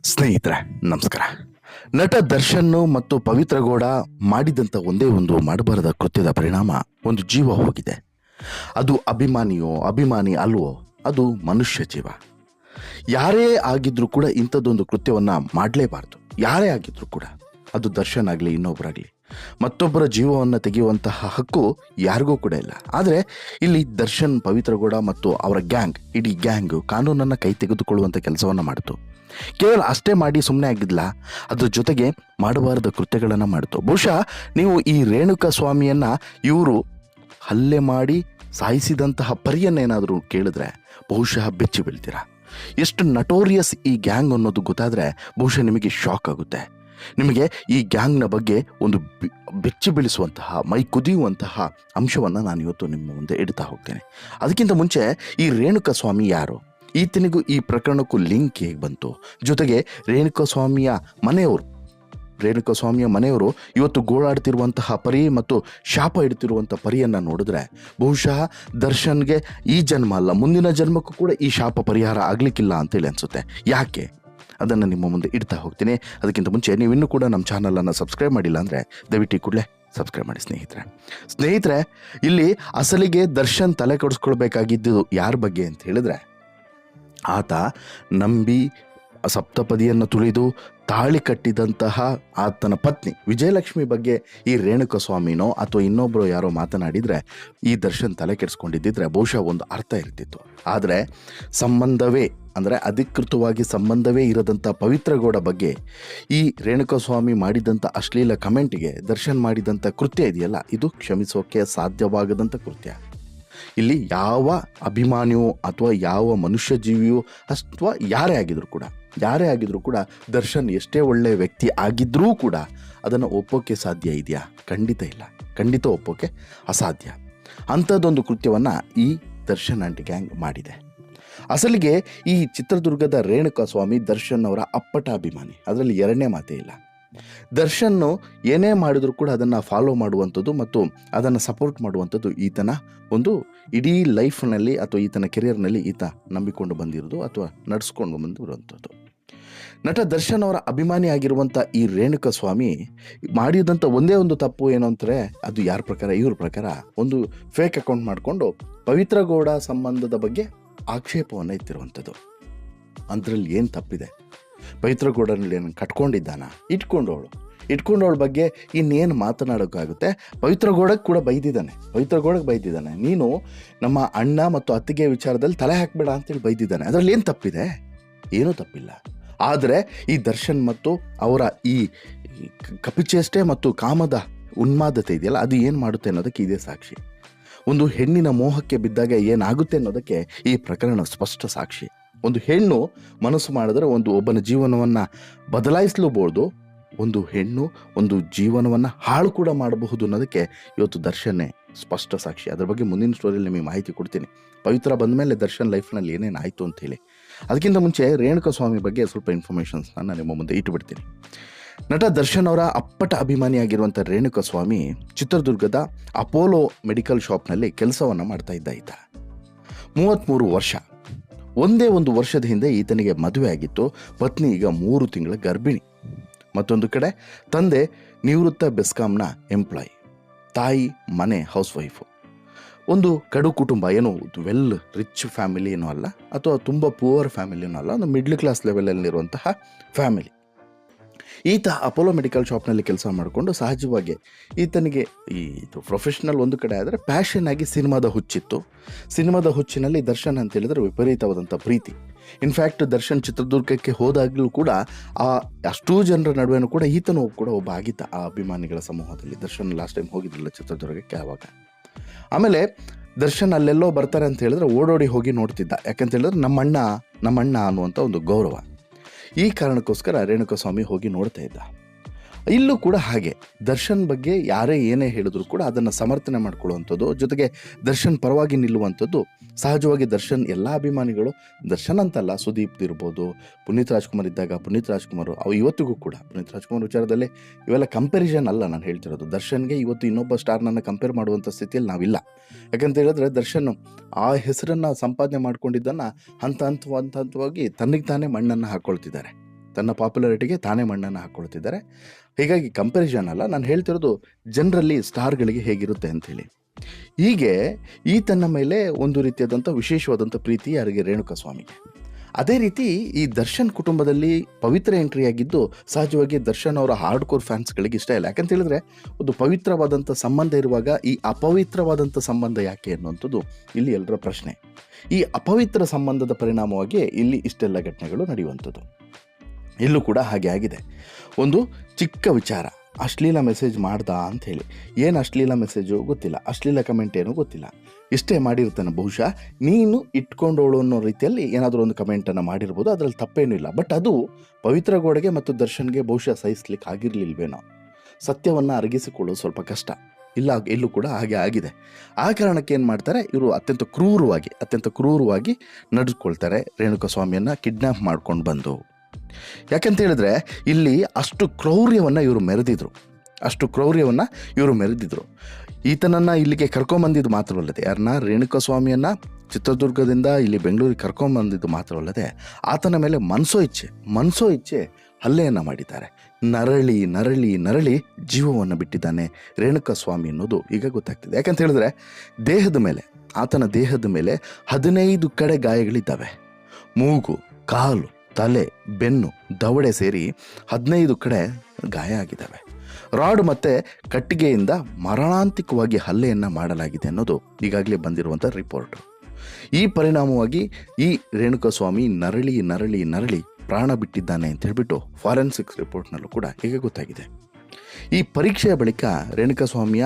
ಸ್ನೇಹಿತರೆ, ನಮಸ್ಕಾರ. ನಟ ದರ್ಶನ್ ಮತ್ತು ಪವಿತ್ರ ಗೌಡ ಮಾಡಿದಂಥ ಒಂದೇ ಒಂದು ಮಾಡಬಾರದ ಕೃತ್ಯದ ಪರಿಣಾಮ ಒಂದು ಜೀವ ಹೋಗಿದೆ. ಅದು ಅಭಿಮಾನಿ ಅಲ್ವೋ, ಅದು ಮನುಷ್ಯ ಜೀವ. ಯಾರೇ ಆಗಿದ್ರೂ ಕೂಡ ಇಂಥದ್ದೊಂದು ಕೃತ್ಯವನ್ನು ಮಾಡಲೇಬಾರ್ದು. ಯಾರೇ ಆಗಿದ್ರೂ ಕೂಡ, ಅದು ದರ್ಶನ್ ಆಗಲಿ ಇನ್ನೊಬ್ಬರಾಗಲಿ, ಮತ್ತೊಬ್ಬರ ಜೀವವನ್ನು ತೆಗೆಯುವಂತಹ ಹಕ್ಕು ಯಾರಿಗೂ ಕೂಡ ಇಲ್ಲ. ಆದರೆ ಇಲ್ಲಿ ದರ್ಶನ್, ಪವಿತ್ರ ಗೌಡ ಮತ್ತು ಅವರ ಇಡೀ ಗ್ಯಾಂಗ್ ಕಾನೂನನ್ನು ಕೈ ತೆಗೆದುಕೊಳ್ಳುವಂಥ ಕೆಲಸವನ್ನು ಮಾಡಿತು. ಕೇವಲ ಅಷ್ಟೇ ಮಾಡಿ ಸುಮ್ಮನೆ ಆಗಿದ್ಲ, ಅದ್ರ ಜೊತೆಗೆ ಮಾಡಬಾರದ ಕೃತ್ಯಗಳನ್ನು ಮಾಡಿತು. ಬಹುಶಃ ನೀವು ಈ ರೇಣುಕಾ ಸ್ವಾಮಿಯನ್ನು ಇವರು ಹಲ್ಲೆ ಮಾಡಿ ಸಾಯಿಸಿದಂತಹ ಪರಿಯನ್ನೇನಾದರೂ ಕೇಳಿದ್ರೆ ಬಹುಶಃ ಬೆಚ್ಚಿ ಬೀಳ್ತೀರಾ. ಎಷ್ಟು ನಟೋರಿಯಸ್ ಈ ಗ್ಯಾಂಗ್ ಅನ್ನೋದು ಗೊತ್ತಾದರೆ ಬಹುಶಃ ನಿಮಗೆ ಶಾಕ್ ಆಗುತ್ತೆ. ನಿಮಗೆ ಈ ಗ್ಯಾಂಗ್ನ ಬಗ್ಗೆ ಒಂದು ಬೆಚ್ಚಿ ಬೀಳಿಸುವಂತಹ, ಮೈ ಕುದಿಯುವಂತಹ ಅಂಶವನ್ನು ನಾನು ಇವತ್ತು ನಿಮ್ಮ ಮುಂದೆ ಇಡ್ತಾ ಹೋಗ್ತೇನೆ. ಅದಕ್ಕಿಂತ ಮುಂಚೆ ಈ ರೇಣುಕಾ ಸ್ವಾಮಿ ಯಾರು, ಈತನಿಗೂ ಈ ಪ್ರಕರಣಕ್ಕೂ ಲಿಂಕ್ ಹೇಗೆ ಬಂತು, ಜೊತೆಗೆ ರೇಣುಕಾ ಸ್ವಾಮಿಯ ಮನೆಯವರು ಇವತ್ತು ಗೋಳಾಡ್ತಿರುವಂತಹ ಪರಿ ಮತ್ತು ಶಾಪ ಇಡ್ತಿರುವಂಥ ಪರಿಯನ್ನು ನೋಡಿದ್ರೆ ಬಹುಶಃ ದರ್ಶನ್ಗೆ ಈ ಜನ್ಮ ಅಲ್ಲ, ಮುಂದಿನ ಜನ್ಮಕ್ಕೂ ಕೂಡ ಈ ಶಾಪ ಪರಿಹಾರ ಆಗಲಿಕ್ಕಿಲ್ಲ ಅಂತೇಳಿ ಅನಿಸುತ್ತೆ. ಯಾಕೆ ಅದನ್ನು ನಿಮ್ಮ ಮುಂದೆ ಇಡ್ತಾ ಹೋಗ್ತೀನಿ. ಅದಕ್ಕಿಂತ ಮುಂಚೆ ನೀವಿನ್ನೂ ಕೂಡ ನಮ್ಮ ಚಾನಲನ್ನು ಸಬ್ಸ್ಕ್ರೈಬ್ ಮಾಡಿಲ್ಲ ಅಂದರೆ ದಯವಿಟ್ಟು ಕೂಡಲೇ ಸಬ್ಸ್ಕ್ರೈಬ್ ಮಾಡಿ ಸ್ನೇಹಿತರೆ. ಇಲ್ಲಿ ಅಸಲಿಗೆ ದರ್ಶನ್ ತಲೆ ಕೆಡಿಸ್ಕೊಳ್ಬೇಕಾಗಿದ್ದು ಯಾರ ಬಗ್ಗೆ ಅಂತ ಹೇಳಿದ್ರೆ, ಆತ ನಂಬಿ ಸಪ್ತಪದಿಯನ್ನು ತುಳಿದು ತಾಳಿ ಕಟ್ಟಿದಂತಹ ಆತನ ಪತ್ನಿ ವಿಜಯಲಕ್ಷ್ಮಿ ಬಗ್ಗೆ ಈ ರೇಣುಕಾ ಸ್ವಾಮಿನೋ ಅಥವಾ ಇನ್ನೊಬ್ಬರು ಯಾರೋ ಮಾತನಾಡಿದರೆ ಈ ದರ್ಶನ್ ತಲೆ ಕೆಡಿಸ್ಕೊಂಡಿದ್ದಿದ್ರೆ ಬಹುಶಃ ಒಂದು ಅರ್ಥ ಇರ್ತಿತ್ತು. ಆದರೆ ಅಧಿಕೃತವಾಗಿ ಸಂಬಂಧವೇ ಇರದಂಥ ಪವಿತ್ರ ಗೌಡ ಬಗ್ಗೆ ಈ ರೇಣುಕಾ ಸ್ವಾಮಿ ಮಾಡಿದಂಥ ಅಶ್ಲೀಲ ಕಮೆಂಟ್ಗೆ ದರ್ಶನ್ ಮಾಡಿದಂಥ ಕೃತ್ಯ ಇದೆಯಲ್ಲ, ಇದು ಕ್ಷಮಿಸೋಕೆ ಸಾಧ್ಯವಾಗದಂಥ ಕೃತ್ಯ. ಇಲ್ಲಿ ಯಾವ ಅಭಿಮಾನಿಯೋ ಅಥವಾ ಯಾವ ಮನುಷ್ಯ ಜೀವಿಯೋ ಅಥವಾ ಯಾರೇ ಆಗಿದ್ರು ಕೂಡ ದರ್ಶನ್ ಎಷ್ಟೇ ಒಳ್ಳೆಯ ವ್ಯಕ್ತಿ ಆಗಿದ್ರೂ ಕೂಡ ಅದನ್ನು ಒಪ್ಪೋಕೆ ಸಾಧ್ಯ ಇದೆಯಾ? ಖಂಡಿತ ಇಲ್ಲ, ಖಂಡಿತ ಒಪ್ಪೋಕೆ ಅಸಾಧ್ಯ. ಅಂಥದ್ದೊಂದು ಕೃತ್ಯವನ್ನು ಈ ದರ್ಶನ್ ಆ್ಯಂಡ್ ಗ್ಯಾಂಗ್ ಮಾಡಿದೆ. ಅಸಲಿಗೆ ಈ ಚಿತ್ರದುರ್ಗದ ರೇಣುಕಾ ಸ್ವಾಮಿ ದರ್ಶನ್ ಅವರ ಅಪ್ಪಟ ಅಭಿಮಾನಿ, ಅದರಲ್ಲಿ ಎರಡನೇ ಮಾತೇ ಇಲ್ಲ. ದರ್ಶನ್ನು ಏನೇ ಮಾಡಿದ್ರು ಕೂಡ ಅದನ್ನು ಫಾಲೋ ಮಾಡುವಂಥದ್ದು ಮತ್ತು ಅದನ್ನು ಸಪೋರ್ಟ್ ಮಾಡುವಂಥದ್ದು ಈತನ ಒಂದು ಇಡೀ ಲೈಫ್ನಲ್ಲಿ ಅಥವಾ ಈತನ ಕೆರಿಯರ್ನಲ್ಲಿ ಈತ ನಂಬಿಕೊಂಡು ಬಂದಿರೋದು ಅಥವಾ ನಡೆಸ್ಕೊಂಡು ಬಂದಿರುವಂಥದ್ದು. ನಟ ದರ್ಶನ್ ಅವರ ಅಭಿಮಾನಿ ಆಗಿರುವಂಥ ಈ ರೇಣುಕಾ ಸ್ವಾಮಿ ಮಾಡಿದಂಥ ಒಂದೇ ಒಂದು ತಪ್ಪು ಏನು ಅಂದರೆ, ಅದು ಇವ್ರ ಪ್ರಕಾರ ಒಂದು ಫೇಕ್ ಅಕೌಂಟ್ ಮಾಡಿಕೊಂಡು ಪವಿತ್ರ ಗೌಡ ಸಂಬಂಧದ ಬಗ್ಗೆ ಆಕ್ಷೇಪವನ್ನು ಎತ್ತಿರುವಂಥದ್ದು. ಅದರಲ್ಲಿ ಏನು ತಪ್ಪಿದೆ? ಪವಿತ್ರ ಗೌಡನಲ್ಲಿ ಏನು ಕಟ್ಕೊಂಡಿದ್ದಾನ? ಇಟ್ಕೊಂಡವಳ ಬಗ್ಗೆ ಇನ್ನೇನು ಮಾತನಾಡೋಕ್ಕಾಗುತ್ತೆ? ಪವಿತ್ರ ಗೌಡಕ್ಕೆ ಕೂಡ ಬೈದಿದ್ದಾನೆ. ನೀನು ನಮ್ಮ ಅಣ್ಣ ಮತ್ತು ಅತ್ತಿಗೆ ವಿಚಾರದಲ್ಲಿ ತಲೆ ಹಾಕಬೇಡ ಅಂತೇಳಿ ಬೈದಿದ್ದಾನೆ. ಅದರಲ್ಲಿ ಏನು ತಪ್ಪಿದೆ? ಏನೂ ತಪ್ಪಿಲ್ಲ. ಆದರೆ ಈ ದರ್ಶನ್ ಮತ್ತು ಅವರ ಈ ಕಪಿಚೇಷ್ಟೆ ಮತ್ತು ಕಾಮದ ಉನ್ಮಾದತೆ ಇದೆಯಲ್ಲ, ಅದು ಏನು ಮಾಡುತ್ತೆ ಅನ್ನೋದಕ್ಕೆ ಇದೇ ಸಾಕ್ಷಿ. ಒಂದು ಹೆಣ್ಣಿನ ಮೋಹಕ್ಕೆ ಬಿದ್ದಾಗ ಏನಾಗುತ್ತೆ ಅನ್ನೋದಕ್ಕೆ ಈ ಪ್ರಕರಣ ಸ್ಪಷ್ಟ ಸಾಕ್ಷಿ. ಒಂದು ಹೆಣ್ಣು ಮನಸ್ಸು ಮಾಡಿದ್ರೆ ಒಬ್ಬನ ಜೀವನವನ್ನು ಬದಲಾಯಿಸಲೂಬಹುದು, ಒಂದು ಹೆಣ್ಣು ಒಂದು ಜೀವನವನ್ನು ಹಾಳು ಕೂಡ ಮಾಡಬಹುದು ಅನ್ನೋದಕ್ಕೆ ಇವತ್ತು ದರ್ಶನ್ನೇ ಸ್ಪಷ್ಟ ಸಾಕ್ಷಿ. ಅದರ ಬಗ್ಗೆ ಮುಂದಿನ ಸ್ಟೋರಿಯಲ್ಲಿ ನಿಮಗೆ ಮಾಹಿತಿ ಕೊಡ್ತೀನಿ. ಪವಿತ್ರ ಬಂದ ಮೇಲೆ ದರ್ಶನ್ ಲೈಫ್ನಲ್ಲಿ ಏನೇನು ಆಯಿತು ಅಂತೇಳಿ. ಅದಕ್ಕಿಂತ ಮುಂಚೆ ರೇಣುಕಾ ಸ್ವಾಮಿ ಬಗ್ಗೆ ಸ್ವಲ್ಪ ಇನ್ಫಾರ್ಮೇಷನ್ಸ್ ನಾನು ನಿಮ್ಮ ಮುಂದೆ ಇಟ್ಟುಬಿಡ್ತೀನಿ. ನಟ ದರ್ಶನ್ ಅವರ ಅಪ್ಪಟ ಅಭಿಮಾನಿಯಾಗಿರುವಂಥ ರೇಣುಕಾ ಸ್ವಾಮಿ ಚಿತ್ರದುರ್ಗದ ಅಪೋಲೋ ಮೆಡಿಕಲ್ ಶಾಪ್ನಲ್ಲಿ ಕೆಲಸವನ್ನು ಮಾಡ್ತಾ ಇದ್ದ 33 ವರ್ಷ. ಒಂದೇ ಒಂದು ವರ್ಷದ ಹಿಂದೆ ಈತನಿಗೆ ಮದುವೆ ಆಗಿತ್ತು. ಪತ್ನಿ ಈಗ 3 ತಿಂಗಳ ಗರ್ಭಿಣಿ. ಮತ್ತೊಂದು ಕಡೆ ತಂದೆ ನಿವೃತ್ತ ಬೆಸ್ಕಾಂನ ಎಂಪ್ಲಾಯಿ, ತಾಯಿ ಮನೆ ಹೌಸ್ ವೈಫು. ಒಂದು ಕಡು ಕುಟುಂಬ, ಏನು ವೆಲ್ ರಿಚ್ ಫ್ಯಾಮಿಲಿ ಏನೂ ಅಲ್ಲ ಅಥವಾ ತುಂಬ ಪುವರ್ ಫ್ಯಾಮಿಲಿನೂ ಅಲ್ಲ, ಒಂದು ಮಿಡ್ಲ್ ಕ್ಲಾಸ್ ಲೆವೆಲಲ್ಲಿರುವಂತಹ ಫ್ಯಾಮಿಲಿ. ಈತ ಅಪೋಲೋ ಮೆಡಿಕಲ್ ಶಾಪ್ನಲ್ಲಿ ಕೆಲಸ ಮಾಡಿಕೊಂಡು ಸಹಜವಾಗಿ ಈತನಿಗೆ ಇದು ಪ್ರೊಫೆಷ್ನಲ್ ಒಂದು ಕಡೆ ಆದರೆ ಪ್ಯಾಷನ್ ಆಗಿ ಸಿನಿಮಾದ ಹುಚ್ಚಿತ್ತು. ಸಿನಿಮಾದ ಹುಚ್ಚಿನಲ್ಲಿ ದರ್ಶನ್ ಅಂತ ಹೇಳಿದ್ರೆ ವಿಪರೀತವಾದಂಥ ಪ್ರೀತಿ. ಇನ್ಫ್ಯಾಕ್ಟ್ ದರ್ಶನ್ ಚಿತ್ರದುರ್ಗಕ್ಕೆ ಹೋದಾಗಲೂ ಕೂಡ ಅಷ್ಟೂ ಜನರ ನಡುವೆನೂ ಕೂಡ ಈತನೂ ಕೂಡ ಒಬ್ಬ ಆಗಿದ್ದ ಆ ಅಭಿಮಾನಿಗಳ ಸಮೂಹದಲ್ಲಿ. ದರ್ಶನ್ ಲಾಸ್ಟ್ ಟೈಮ್ ಹೋಗಿದ್ರಲ್ಲ ಚಿತ್ರದುರ್ಗಕ್ಕೆ ಆವಾಗ. ಆಮೇಲೆ ದರ್ಶನ್ ಅಲ್ಲೆಲ್ಲೋ ಬರ್ತಾರೆ ಅಂತ ಹೇಳಿದ್ರೆ ಓಡೋಡಿ ಹೋಗಿ ನೋಡ್ತಿದ್ದ. ಯಾಕಂತ ಹೇಳಿದ್ರೆ ನಮ್ಮಣ್ಣ ಅನ್ನುವಂಥ ಒಂದು ಗೌರವ. ಈ ಕಾರಣಕ್ಕೋಸ್ಕರ ರೇಣುಕಾ ಸ್ವಾಮಿ ಹೋಗಿ ನೋಡ್ತಾ ಇದ್ದ. ಇಲ್ಲೂ ಕೂಡ ಹಾಗೆ ದರ್ಶನ್ ಬಗ್ಗೆ ಯಾರೇ ಏನೇ ಹೇಳಿದ್ರು ಕೂಡ ಅದನ್ನು ಸಮರ್ಥನೆ ಮಾಡ್ಕೊಳ್ಳುವಂಥದ್ದು, ಜೊತೆಗೆ ದರ್ಶನ್ ಪರವಾಗಿ ನಿಲ್ಲುವಂಥದ್ದು ಸಹಜವಾಗಿ. ದರ್ಶನ್ ಎಲ್ಲ ಅಭಿಮಾನಿಗಳು, ದರ್ಶನ್ ಅಂತಲ್ಲ, ಸುದೀಪ್ ಇರ್ಬೋದು, ಪುನೀತ್ ರಾಜ್ಕುಮಾರ್ ಇದ್ದಾಗ ಪುನೀತ್ ರಾಜ್ಕುಮಾರ್ ಅವು ಇವತ್ತಿಗೂ ಕೂಡ ಪುನೀತ್ ರಾಜ್ಕುಮಾರ್ ವಿಚಾರದಲ್ಲಿ ಇವೆಲ್ಲ ಕಂಪ್ಯಾರಿಸನ್ ಅಲ್ಲ ನಾನು ಹೇಳ್ತಿರೋದು. ದರ್ಶನ್ಗೆ ಇವತ್ತು ಇನ್ನೊಬ್ಬ ಸ್ಟಾರ್ನನ್ನು ಕಂಪೇರ್ ಮಾಡುವಂಥ ಸ್ಥಿತಿಯಲ್ಲಿ ನಾವಿಲ್ಲ. ಯಾಕಂತ ಹೇಳಿದ್ರೆ ದರ್ಶನ್ ಆ ಹೆಸರನ್ನು ಸಂಪಾದನೆ ಮಾಡ್ಕೊಂಡಿದ್ದನ್ನು ಹಂತವಾಗಿ ತನ್ನಿಗೆ ತಾನೇ ಮಣ್ಣನ್ನು ಹಾಕ್ಕೊಳ್ತಿದ್ದಾರೆ. ತನ್ನ ಪಾಪ್ಯುಲಾರಿಟಿಗೆ ತಾನೇ ಮಣ್ಣನ್ನು ಹಾಕ್ಕೊಳ್ತಿದ್ದಾರೆ. ಹೀಗಾಗಿ ಕಂಪ್ಯಾರಿಸನ್ ಅಲ್ಲ, ನಾನು ಹೇಳ್ತಿರೋದು ಜನರಲ್ಲಿ ಸ್ಟಾರ್ಗಳಿಗೆ ಹೇಗಿರುತ್ತೆ ಅಂಥೇಳಿ. ಹೀಗೆ ಈತನ ಮೇಲೆ ಒಂದು ರೀತಿಯಾದಂಥ ವಿಶೇಷವಾದಂಥ ಪ್ರೀತಿ ಯಾರಿಗೆ? ರೇಣುಕಾಸ್ವಾಮಿಗೆ. ಅದೇ ರೀತಿ ಈ ದರ್ಶನ್ ಕುಟುಂಬದಲ್ಲಿ ಪವಿತ್ರ ಎಂಟ್ರಿ ಆಗಿದ್ದು ಸಹಜವಾಗಿ ದರ್ಶನ್ ಅವರ ಹಾರ್ಡ್ ಕೋರ್ ಫ್ಯಾನ್ಸ್ಗಳಿಗೆ ಇಷ್ಟ ಇಲ್ಲ. ಯಾಕಂತ ಹೇಳಿದ್ರೆ ಒಂದು ಪವಿತ್ರವಾದಂಥ ಸಂಬಂಧ ಇರುವಾಗ ಈ ಅಪವಿತ್ರವಾದಂಥ ಸಂಬಂಧ ಯಾಕೆ ಅನ್ನುವಂಥದ್ದು ಇಲ್ಲಿ ಎಲ್ಲರ ಪ್ರಶ್ನೆ. ಈ ಅಪವಿತ್ರ ಸಂಬಂಧದ ಪರಿಣಾಮವಾಗಿ ಇಲ್ಲಿ ಇಷ್ಟೆಲ್ಲ ಘಟನೆಗಳು ನಡೆಯುವಂಥದ್ದು. ಇಲ್ಲೂ ಕೂಡ ಹಾಗೆ ಆಗಿದೆ. ಒಂದು ಚಿಕ್ಕ ವಿಚಾರ, ಅಶ್ಲೀಲ ಮೆಸೇಜ್ ಮಾಡ್ದ ಅಂಥೇಳಿ. ಏನು ಅಶ್ಲೀಲ ಮೆಸೇಜು ಗೊತ್ತಿಲ್ಲ, ಅಶ್ಲೀಲ ಕಮೆಂಟ್ ಏನೂ ಗೊತ್ತಿಲ್ಲ, ಇಷ್ಟೇ ಮಾಡಿರ್ತಾನೆ. ಬಹುಶಃ ನೀನು ಇಟ್ಕೊಂಡೋಳು ಅನ್ನೋ ರೀತಿಯಲ್ಲಿ ಏನಾದರೂ ಒಂದು ಕಮೆಂಟನ್ನು ಮಾಡಿರ್ಬೋದು, ಅದರಲ್ಲಿ ತಪ್ಪೇನೂ ಇಲ್ಲ. ಬಟ್ ಅದು ಪವಿತ್ರ ಗೌಡಗೆ ಮತ್ತು ದರ್ಶನ್ಗೆ ಬಹುಶಃ ಸಹಿಸ್ಲಿಕ್ಕೆ ಆಗಿರಲಿಲ್ವೇನೋ. ಸತ್ಯವನ್ನು ಅರಗಿಸಿಕೊಳ್ಳೋದು ಸ್ವಲ್ಪ ಕಷ್ಟ. ಇಲ್ಲೂ ಕೂಡ ಹಾಗೆ ಆಗಿದೆ. ಆ ಕಾರಣಕ್ಕೆ ಏನು ಮಾಡ್ತಾರೆ ಇವರು, ಅತ್ಯಂತ ಕ್ರೂರವಾಗಿ ನಡೆದುಕೊಳ್ತಾರೆ. ರೇಣುಕಾಸ್ವಾಮಿಯನ್ನು ಕಿಡ್ನ್ಯಾಪ್ ಮಾಡ್ಕೊಂಡು ಬಂದು. ಯಾಕಂತ ಹೇಳಿದ್ರೆ ಇಲ್ಲಿ ಅಷ್ಟು ಕ್ರೌರ್ಯವನ್ನು ಇವರು ಮೆರೆದಿದ್ರು. ಈತನನ್ನು ಇಲ್ಲಿಗೆ ಕರ್ಕೊಂಬಂದಿದ್ದು ಮಾತ್ರವಲ್ಲದೆ, ಯಾರನ್ನ ರೇಣುಕಾಸ್ವಾಮಿಯನ್ನು ಚಿತ್ರದುರ್ಗದಿಂದ ಇಲ್ಲಿ ಬೆಂಗಳೂರಿಗೆ ಕರ್ಕೊಂಬಂದಿದ್ದು ಮಾತ್ರವಲ್ಲದೆ ಆತನ ಮೇಲೆ ಮನಸೋ ಇಚ್ಛೆ ಹಲ್ಲೆಯನ್ನು ಮಾಡಿದ್ದಾರೆ. ನರಳಿ ಜೀವವನ್ನು ಬಿಟ್ಟಿದ್ದಾನೆ ರೇಣುಕಾಸ್ವಾಮಿ ಅನ್ನೋದು ಈಗ ಗೊತ್ತಾಗ್ತಿದೆ. ಯಾಕಂತ ಹೇಳಿದ್ರೆ ಆತನ ದೇಹದ ಮೇಲೆ 15 ಕಡೆ ಗಾಯಗಳಿದ್ದಾವೆ. ಮೂಗು, ಕಾಲು, ತಲೆ, ಬೆನ್ನು, ದವಡೆ ಸೇರಿ 15 ಕಡೆ ಗಾಯ ಆಗಿದ್ದಾವೆ. ರಾಡ್ ಮತ್ತು ಕಟ್ಟಿಗೆಯಿಂದ ಮರಣಾಂತಿಕವಾಗಿ ಹಲ್ಲೆಯನ್ನು ಮಾಡಲಾಗಿದೆ ಅನ್ನೋದು ಈಗಾಗಲೇ ಬಂದಿರುವಂಥ ರಿಪೋರ್ಟು. ಈ ಪರಿಣಾಮವಾಗಿ ಈ ರೇಣುಕಾಸ್ವಾಮಿ ನರಳಿ ಪ್ರಾಣ ಬಿಟ್ಟಿದ್ದಾನೆ ಅಂತ ಹೇಳ್ಬಿಟ್ಟು ಫಾರೆನ್ಸಿಕ್ಸ್ ರಿಪೋರ್ಟ್ನಲ್ಲೂ ಕೂಡ ಈಗ ಗೊತ್ತಾಗಿದೆ. ಈ ಪರೀಕ್ಷೆಯ ಬಳಿಕ ರೇಣುಕಾಸ್ವಾಮಿಯ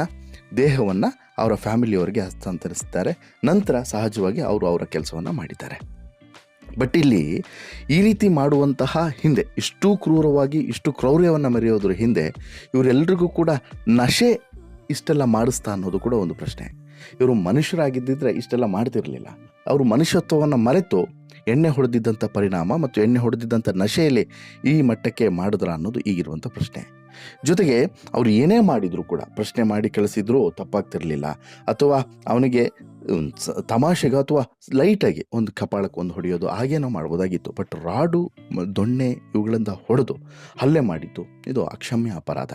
ದೇಹವನ್ನು ಅವರ ಫ್ಯಾಮಿಲಿಯವರಿಗೆ ಹಸ್ತಾಂತರಿಸಿದ್ದಾರೆ. ನಂತರ ಸಹಜವಾಗಿ ಅವರು ಅವರ ಕೆಲಸವನ್ನು ಮಾಡಿದ್ದಾರೆ. ಬಟ್ ಇಲ್ಲಿ ಈ ರೀತಿ ಮಾಡುವಂತಹ ಹಿಂದೆ, ಇಷ್ಟು ಕ್ರೂರವಾಗಿ ಇಷ್ಟು ಕ್ರೌರ್ಯವನ್ನು ಮೆರೆಯೋದ್ರ ಹಿಂದೆ ಇವರೆಲ್ಲರಿಗೂ ಕೂಡ ನಶೆ ಇಷ್ಟೆಲ್ಲ ಮಾಡಿಸ್ತಾ ಅನ್ನೋದು ಕೂಡ ಒಂದು ಪ್ರಶ್ನೆ. ಇವರು ಮನುಷ್ಯರಾಗಿದ್ದಿದ್ರೆ ಇಷ್ಟೆಲ್ಲ ಮಾಡ್ತಿರಲಿಲ್ಲ. ಅವರು ಮನುಷ್ಯತ್ವವನ್ನು ಮರೆತು ಎಣ್ಣೆ ಹೊಡೆದಿದ್ದಂಥ ಪರಿಣಾಮ ಮತ್ತು ಎಣ್ಣೆ ಹೊಡೆದಿದ್ದಂಥ ನಶೆಯಲ್ಲಿ ಈ ಮಟ್ಟಕ್ಕೆ ಮಾಡಿದ್ರ ಅನ್ನೋದು ಈಗಿರುವಂಥ ಪ್ರಶ್ನೆ. ಜೊತೆಗೆ ಅವರು ಏನೇ ಮಾಡಿದರೂ ಕೂಡ ಪ್ರಶ್ನೆ ಮಾಡಿ ಕಳಿಸಿದ್ರೂ ತಪ್ಪಾಗ್ತಿರಲಿಲ್ಲ. ಅಥವಾ ಅವನಿಗೆ ತಮಾಷೆಗೆ ಅಥವಾ ಲೈಟಾಗಿ ಒಂದು ಕಪಾಳಕ್ಕೆ ಒಂದು ಹೊಡೆಯೋದು ಹಾಗೇನೋ ಮಾಡ್ಬೋದಾಗಿತ್ತು. ಬಟ್ ರಾಡು, ದೊಣ್ಣೆ ಇವುಗಳಿಂದ ಹೊಡೆದು ಹಲ್ಲೆ ಮಾಡಿದ್ದು ಇದು ಅಕ್ಷಮ್ಯ ಅಪರಾಧ.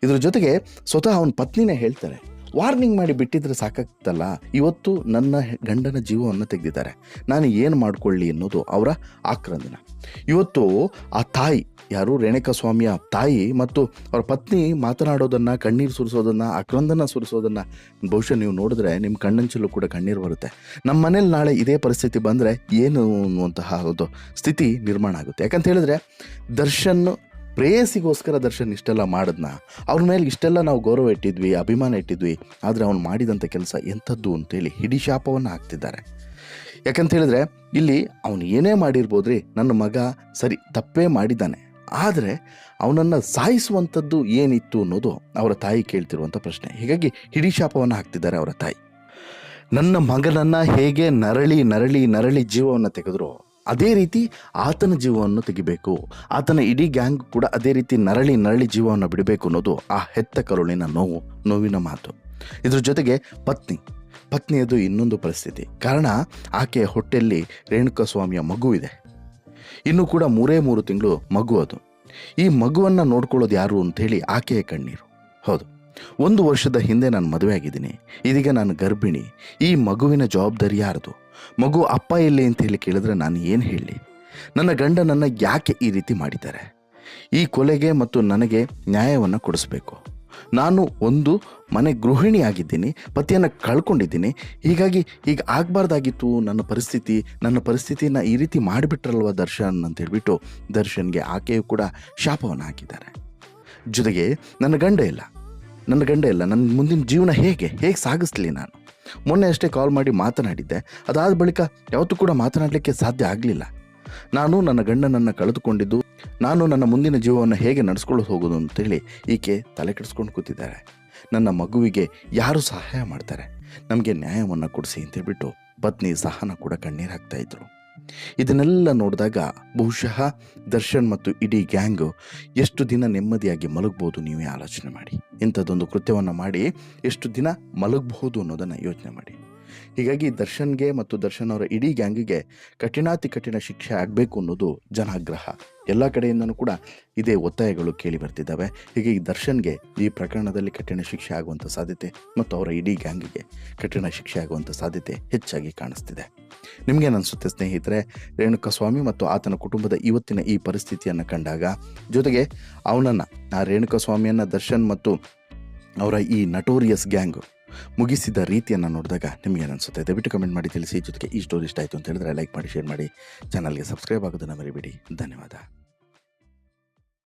ಇದ್ರ ಜೊತೆಗೆ ಸ್ವತಃ ಅವನ ಪತ್ನಿನೇ ಹೇಳ್ತಾರೆ, ವಾರ್ನಿಂಗ್ ಮಾಡಿ ಬಿಟ್ಟಿದ್ರೆ ಸಾಕಾಗ್ತಲ್ಲ, ಇವತ್ತು ನನ್ನ ಗಂಡನ ಜೀವವನ್ನು ತೆಗೆದಿದ್ದಾರೆ, ನಾನು ಏನು ಮಾಡ್ಕೊಳ್ಳಿ ಅನ್ನೋದು ಅವರ ಆಕ್ರಂದನ. ಇವತ್ತು ಆ ತಾಯಿ, ಯಾರು ರೇಣುಕಾಸ್ವಾಮಿಯ ತಾಯಿ ಮತ್ತು ಅವರ ಪತ್ನಿ ಮಾತನಾಡೋದನ್ನು, ಕಣ್ಣೀರು ಸುರಿಸೋದನ್ನು, ಆಕ್ರಂದನ ಸುರಿಸೋದನ್ನು ಬಹುಶಃ ನೀವು ನೋಡಿದ್ರೆ ನಿಮ್ಮ ಕಣ್ಣಂಚಲ್ಲೂ ಕೂಡ ಕಣ್ಣೀರು ಬರುತ್ತೆ. ನಮ್ಮ ಮನೇಲಿ ನಾಳೆ ಇದೇ ಪರಿಸ್ಥಿತಿ ಬಂದರೆ ಏನು ಅನ್ನುವಂತಹ ಒಂದು ಸ್ಥಿತಿ ನಿರ್ಮಾಣ ಆಗುತ್ತೆ. ಯಾಕಂತ ಹೇಳಿದ್ರೆ ಪ್ರೇಯಸಿಗೋಸ್ಕರ ದರ್ಶನ್ ಇಷ್ಟೆಲ್ಲ ಮಾಡಿದ್ನ, ಅವ್ರ ಮೇಲೆ ಇಷ್ಟೆಲ್ಲ ನಾವು ಗೌರವ ಇಟ್ಟಿದ್ವಿ, ಅಭಿಮಾನ ಇಟ್ಟಿದ್ವಿ. ಆದರೆ ಅವನು ಮಾಡಿದಂಥ ಕೆಲಸ ಎಂಥದ್ದು ಅಂತೇಳಿ ಹಿಡಿ ಶಾಪವನ್ನು ಹಾಕ್ತಿದ್ದಾರೆ. ಯಾಕಂತ ಹೇಳಿದ್ರೆ ಇಲ್ಲಿ ಅವನು ಏನೇ ಮಾಡಿರ್ಬೋದ್ರಿ, ನನ್ನ ಮಗ ಸರಿ ತಪ್ಪೇ ಮಾಡಿದ್ದಾನೆ, ಆದರೆ ಅವನನ್ನು ಸಾಯಿಸುವಂಥದ್ದು ಏನಿತ್ತು ಅನ್ನೋದು ಅವರ ತಾಯಿ ಕೇಳ್ತಿರುವಂಥ ಪ್ರಶ್ನೆ. ಹೀಗಾಗಿ ಹಿಡಿ ಶಾಪವನ್ನು ಹಾಕ್ತಿದ್ದಾರೆ ಅವರ ತಾಯಿ. ನನ್ನ ಮಗನನ್ನು ಹೇಗೆ ನರಳಿ ಜೀವವನ್ನು ತೆಗೆದ್ರು ಅದೇ ರೀತಿ ಆತನ ಜೀವವನ್ನು ತೆಗಿಬೇಕು, ಆತನ ಇಡೀ ಗ್ಯಾಂಗ್ ಕೂಡ ಅದೇ ರೀತಿ ನರಳಿ ಜೀವವನ್ನು ಬಿಡಬೇಕು ಅನ್ನೋದು ಆ ಹೆತ್ತ ಕರುಳಿನ ನೋವಿನ ಮಾತು. ಇದ್ರ ಜೊತೆಗೆ ಪತ್ನಿಯದು ಇನ್ನೊಂದು ಪರಿಸ್ಥಿತಿ. ಕಾರಣ ಆಕೆಯ ಹೊಟ್ಟೆಯಲ್ಲಿ ರೇಣುಕಾಸ್ವಾಮಿಯ ಮಗು ಇದೆ. ಇನ್ನೂ ಕೂಡ 3 ತಿಂಗಳು ಮಗು. ಅದು ಈ ಮಗುವನ್ನು ನೋಡ್ಕೊಳ್ಳೋದು ಯಾರು ಅಂಥೇಳಿ ಆಕೆಯ ಕಣ್ಣೀರು. ಹೌದು, 1 ವರ್ಷದ ಹಿಂದೆ ನಾನು ಮದುವೆ ಆಗಿದ್ದೀನಿ, ಇದೀಗ ನಾನು ಗರ್ಭಿಣಿ. ಈ ಮಗುವಿನ ಜವಾಬ್ದಾರಿ ಯಾರದು? ಮಗು ಅಪ್ಪ ಎಲ್ಲಿ ಅಂತ ಹೇಳಿ ಕೇಳಿದ್ರೆ ನಾನು ಏನು ಹೇಳಿ? ನನ್ನ ಗಂಡನನ್ನು ಯಾಕೆ ಈ ರೀತಿ ಮಾಡಿದ್ದಾರೆ? ಈ ಕೊಲೆಗೆ ಮತ್ತು ನನಗೆ ನ್ಯಾಯವನ್ನು ಕೊಡಿಸ್ಬೇಕು. ನಾನು ಒಂದು ಮನೆ ಗೃಹಿಣಿಯಾಗಿದ್ದೀನಿ, ಪತಿಯನ್ನು ಕಳ್ಕೊಂಡಿದ್ದೀನಿ. ಹೀಗಾಗಿ ಈಗ ಆಗಬಾರ್ದಾಗಿತ್ತು ನನ್ನ ಪರಿಸ್ಥಿತಿನ ಈ ರೀತಿ ಮಾಡಿಬಿಟ್ರಲ್ವ ದರ್ಶನ್ ಅಂತ ಹೇಳ್ಬಿಟ್ಟು ದರ್ಶನ್ಗೆ ಆಕೆಯು ಕೂಡ ಶಾಪವನ್ನು ಹಾಕಿದ್ದಾರೆ. ಜೊತೆಗೆ ನನ್ನ ಗಂಡ ಇಲ್ಲ, ನನ್ನ ಮುಂದಿನ ಜೀವನ ಹೇಗೆ ಸಾಗಿಸ್ಲಿ? ನಾನು ಮೊನ್ನೆ ಅಷ್ಟೇ ಕಾಲ್ ಮಾಡಿ ಮಾತನಾಡಿದ್ದೆ. ಅದಾದ ಬಳಿಕ ಯಾವತ್ತೂ ಕೂಡ ಮಾತನಾಡಲಿಕ್ಕೆ ಸಾಧ್ಯ ಆಗಲಿಲ್ಲ. ನಾನು ನನ್ನ ಗಂಡನನ್ನು ಕಳೆದುಕೊಂಡಿದ್ದು, ನಾನು ನನ್ನ ಮುಂದಿನ ಜೀವವನ್ನು ಹೇಗೆ ನಡೆಸ್ಕೊಳ್ಳೋದು ಹೋಗೋದು ಅಂತೇಳಿ ಈಕೆ ತಲೆ ಕೆಡಿಸ್ಕೊಂಡು ಕೂತಿದ್ದಾರೆ. ನನ್ನ ಮಗುವಿಗೆ ಯಾರು ಸಹಾಯ ಮಾಡ್ತಾರೆ? ನಮಗೆ ನ್ಯಾಯವನ್ನು ಕೊಡಿಸಿ ಅಂತೇಳ್ಬಿಟ್ಟು ಪತ್ನಿ ಸಹನ ಕೂಡ ಕಣ್ಣೀರು ಹಾಕ್ತಾ ಇದ್ರು. ಇದನ್ನೆಲ್ಲ ನೋಡಿದಾಗ ಬಹುಶಃ ದರ್ಶನ್ ಮತ್ತು ಇಡೀ ಗ್ಯಾಂಗು ಎಷ್ಟು ದಿನ ನೆಮ್ಮದಿಯಾಗಿ ಮಲಗಬಹುದು ನೀವೇ ಆಲೋಚನೆ ಮಾಡಿ. ಇಂಥದ್ದೊಂದು ಕೃತ್ಯವನ್ನು ಮಾಡಿ ಎಷ್ಟು ದಿನ ಮಲಗಬಹುದು ಅನ್ನೋದನ್ನು ಯೋಚನೆ ಮಾಡಿ. ಹೀಗಾಗಿ ದರ್ಶನ್ಗೆ ಮತ್ತು ದರ್ಶನ್ ಅವರ ಇಡೀ ಗ್ಯಾಂಗಿಗೆ ಕಠಿಣಾತಿ ಕಠಿಣ ಶಿಕ್ಷೆ ಆಗಬೇಕು ಅನ್ನೋದು ಜನಾಗ್ರಹ. ಎಲ್ಲ ಕಡೆಯಿಂದನೂ ಕೂಡ ಇದೇ ಒತ್ತಾಯಗಳು ಕೇಳಿ ಬರ್ತಿದ್ದಾವೆ. ಹೀಗಾಗಿ ದರ್ಶನ್ಗೆ ಈ ಪ್ರಕರಣದಲ್ಲಿ ಕಠಿಣ ಶಿಕ್ಷೆ ಆಗುವಂಥ ಸಾಧ್ಯತೆ ಮತ್ತು ಅವರ ಇಡೀ ಗ್ಯಾಂಗಿಗೆ ಕಠಿಣ ಶಿಕ್ಷೆ ಆಗುವಂಥ ಸಾಧ್ಯತೆ ಹೆಚ್ಚಾಗಿ ಕಾಣಿಸ್ತಿದೆ. ನಿಮಗೇನು ಅನಿಸುತ್ತೆ ಸ್ನೇಹಿತರೆ? ರೇಣುಕಾಸ್ವಾಮಿ ಮತ್ತು ಆತನ ಕುಟುಂಬದ ಇವತ್ತಿನ ಈ ಪರಿಸ್ಥಿತಿಯನ್ನು ಕಂಡಾಗ, ಜೊತೆಗೆ ಅವನನ್ನು, ಆ ರೇಣುಕಾಸ್ವಾಮಿಯನ್ನು ದರ್ಶನ್ ಮತ್ತು ಅವರ ಈ ನಟೋರಿಯಸ್ ಗ್ಯಾಂಗು ಮುಗಿಸಿದ ರೀತಿಯನ್ನು ನೋಡಿದಾಗ ನಿಮಗೇನು ಅನಿಸುತ್ತೆ? ದಯವಿಟ್ಟು ಕಮೆಂಟ್ ಮಾಡಿ ತಿಳಿಸಿ. ಜೊತೆಗೆ ಈ ಸ್ಟೋರಿ ಇಷ್ಟ ಆಯಿತು ಅಂತ ಹೇಳಿದ್ರೆ ಲೈಕ್ ಮಾಡಿ, ಶೇರ್ ಮಾಡಿ, ಚಾನಲ್ಗೆ ಸಬ್ಸ್ಕ್ರೈಬ್ ಆಗೋದನ್ನು ಮರಿಬೇಡಿ. ಧನ್ಯವಾದ.